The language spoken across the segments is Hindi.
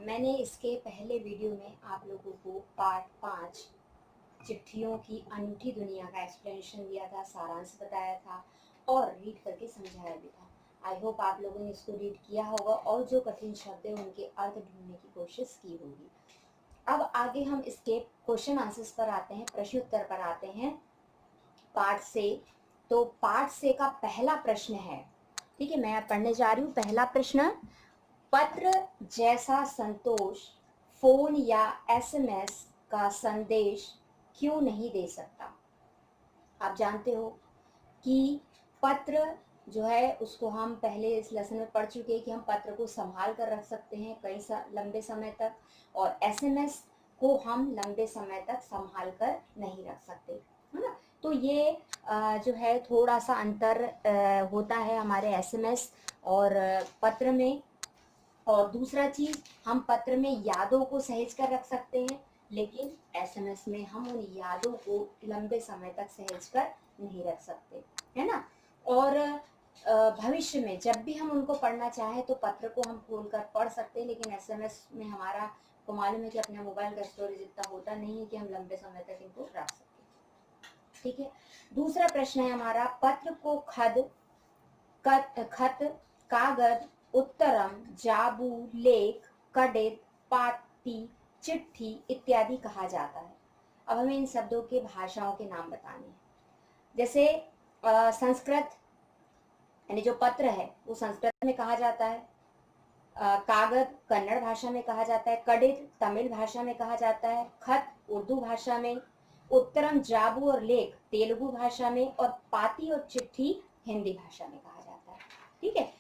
मैंने इसके पहले वीडियो में आप लोगों को पार्ट 5 चिट्ठियों की अनूठी दुनिया का एक्सप्लेनेशन दिया था, सारांश बताया था और रीड करके समझाया भी था। आई होप आप लोगों ने इसको रीड किया होगा और जो कठिन शब्द है उनके अर्थ ढूंढने की कोशिश की होगी। अब आगे हम इसके क्वेश्चन आंसर्स पर आते हैं, प्रश्न उत्तर पर आते हैं पार्ट से। तो पार्ट से का पहला प्रश्न है, ठीक है, मैं पढ़ने जा रही हूँ। पहला प्रश्न, पत्र जैसा संतोष फोन या एसएमएस का संदेश क्यों नहीं दे सकता। आप जानते हो कि पत्र जो है उसको हम पहले इस लेसन में पढ़ चुके हैं कि हम पत्र को संभाल कर रख सकते हैं लंबे समय तक, और एसएमएस को हम लंबे समय तक संभाल कर नहीं रख सकते, है ना। तो ये जो है थोड़ा सा अंतर होता है हमारे एसएमएस और पत्र में। और दूसरा चीज, हम पत्र में यादों को सहेज कर रख सकते हैं, लेकिन एसएमएस में हम उन यादों को लंबे समय तक सहेज कर नहीं रख सकते, है ना। और भविष्य में जब भी हम उनको पढ़ना चाहें तो पत्र को हम खोल कर पढ़ सकते हैं, लेकिन एसएमएस में हमारा को मालूम है कि अपने मोबाइल का स्टोरेज इतना होता नहीं है कि हम लंबे समय तक इनको रख सकें, ठीक है। दूसरा प्रश्न है हमारा, पत्र को खत, कागज, उत्तरम, जाबू, लेख, कडित, पाती, चिट्ठी इत्यादि कहा जाता है। अब हमें इन शब्दों के भाषाओं के नाम बताने हैं। जैसे संस्कृत यानी जो पत्र है वो संस्कृत में कहा जाता है, कागज कन्नड़ भाषा में कहा जाता है, कडित तमिल भाषा में कहा जाता है, खत उर्दू भाषा में, उत्तरम, जाबू और लेख तेलुगु भाषा में, और पाती और चिट्ठी हिंदी भाषा में कहा जाता है, ठीक है।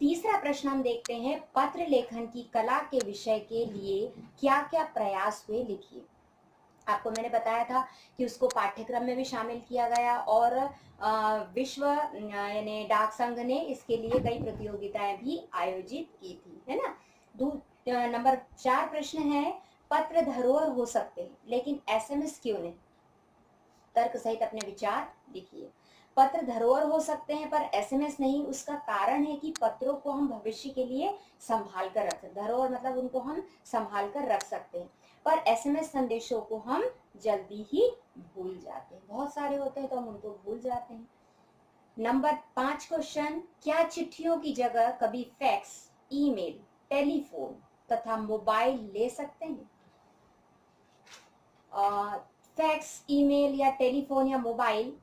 तीसरा प्रश्न हम देखते हैं, पत्र लेखन की कला के विषय के लिए क्या क्या प्रयास हुए, लिखिए। आपको मैंने बताया था कि उसको पाठ्यक्रम में भी शामिल किया गया और विश्व यानी डाक संघ ने इसके लिए कई प्रतियोगिताएं भी आयोजित की थी, है ना। नंबर 4 प्रश्न है, पत्र धरोहर हो सकते हैं लेकिन एसएमएस क्यों नहीं। तर्क सहित अपने विचार लिखिए। पत्र धरोहर हो सकते हैं पर एसएमएस नहीं, उसका कारण है कि पत्रों को हम भविष्य के लिए संभाल कर रख सकते, धरोहर मतलब उनको हम संभाल कर रख सकते हैं, पर एसएमएस संदेशों को हम जल्दी ही भूल जाते हैं, बहुत सारे होते हैं तो हम उनको भूल जाते हैं। नंबर 5 क्वेश्चन, क्या चिट्ठियों की जगह कभी फैक्स, ईमेल, टेलीफोन तथा मोबाइल ले सकते हैं। फैक्स, ईमेल या टेलीफोन या मोबाइल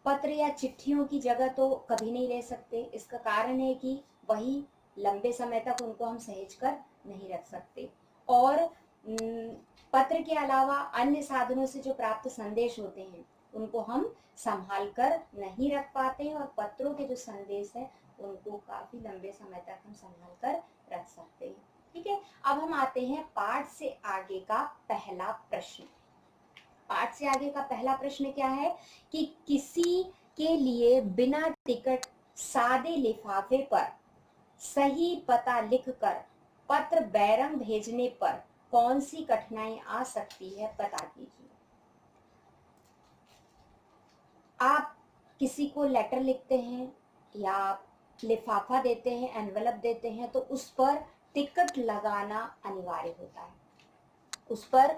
पत्र या चिट्ठियों की जगह तो कभी नहीं ले सकते। इसका कारण है कि वही लंबे समय तक उनको हम सहेज कर नहीं रख सकते, और पत्र के अलावा अन्य साधनों से जो प्राप्त संदेश होते हैं उनको हम संभाल कर नहीं रख पाते हैं, और पत्रों के जो संदेश है उनको काफी लंबे समय तक हम संभाल कर रख सकते हैं, ठीक है। अब हम आते हैं पाठ से आगे का पहला प्रश्न। पाठ से आगे का पहला प्रश्न क्या है कि किसी के लिए बिना टिकट सादे लिफाफे पर सही पता लिखकर पत्र बैरंग भेजने पर कौन सी कठिनाई आ सकती है, बता दीजिए। आप किसी को लेटर लिखते हैं या लिफाफा देते हैं, एनवेलप देते हैं, तो उस पर टिकट लगाना अनिवार्य होता है, उस पर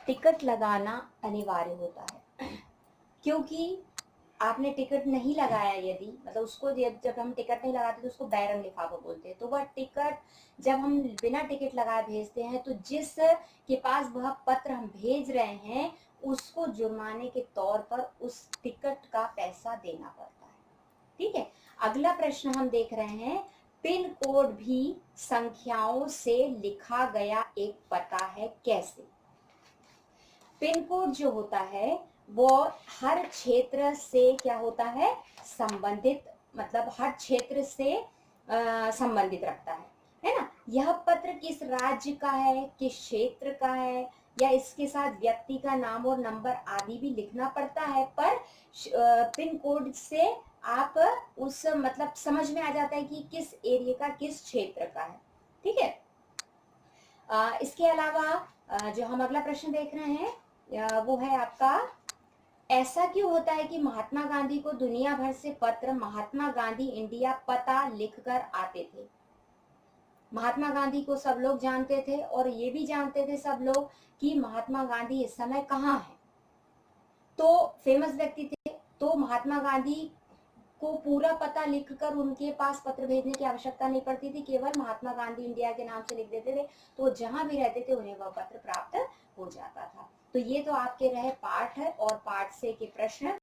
टिकट लगाना अनिवार्य होता है। क्योंकि आपने टिकट नहीं लगाया, यदि मतलब उसको जब हम टिकट नहीं लगाते तो उसको बैरंग लिफाफा बोलते हैं, तो वह टिकट जब हम बिना टिकट लगाए भेजते हैं तो जिस के पास वह पत्र हम भेज रहे हैं उसको जुर्माने के तौर पर उस टिकट का पैसा देना पड़ता है, ठीक है। अगला प्रश्न हम देख रहे हैं, पिन कोड भी संख्याओं से लिखा गया एक पता है, कैसे। पिन कोड जो होता है वो हर क्षेत्र से क्या होता है, संबंधित, मतलब हर क्षेत्र से संबंधित रखता है ना। यह पत्र किस राज्य का है, किस क्षेत्र का है, या इसके साथ व्यक्ति का नाम और नंबर आदि भी लिखना पड़ता है, पर पिन कोड से आप उस मतलब समझ में आ जाता है कि किस एरिया का, किस क्षेत्र का है, ठीक है। इसके अलावा जो हम अगला प्रश्न देख रहे हैं वो है आपका, ऐसा क्यों होता है कि महात्मा गांधी को दुनिया भर से पत्र महात्मा गांधी इंडिया पता लिखकर आते थे। महात्मा गांधी को सब लोग जानते थे और ये भी जानते थे सब लोग कि महात्मा गांधी इस समय कहाँ है। तो फेमस व्यक्ति थे, तो महात्मा गांधी को पूरा पता लिखकर उनके पास पत्र भेजने की आवश्यकता नहीं पड़ती थी, केवल महात्मा गांधी इंडिया के नाम से लिख देते थे, तो जहां भी रहते थे उन्हें वह पत्र प्राप्त हो जाता था। तो ये तो आपके रहे पार्ट है और पार्ट से के प्रश्न।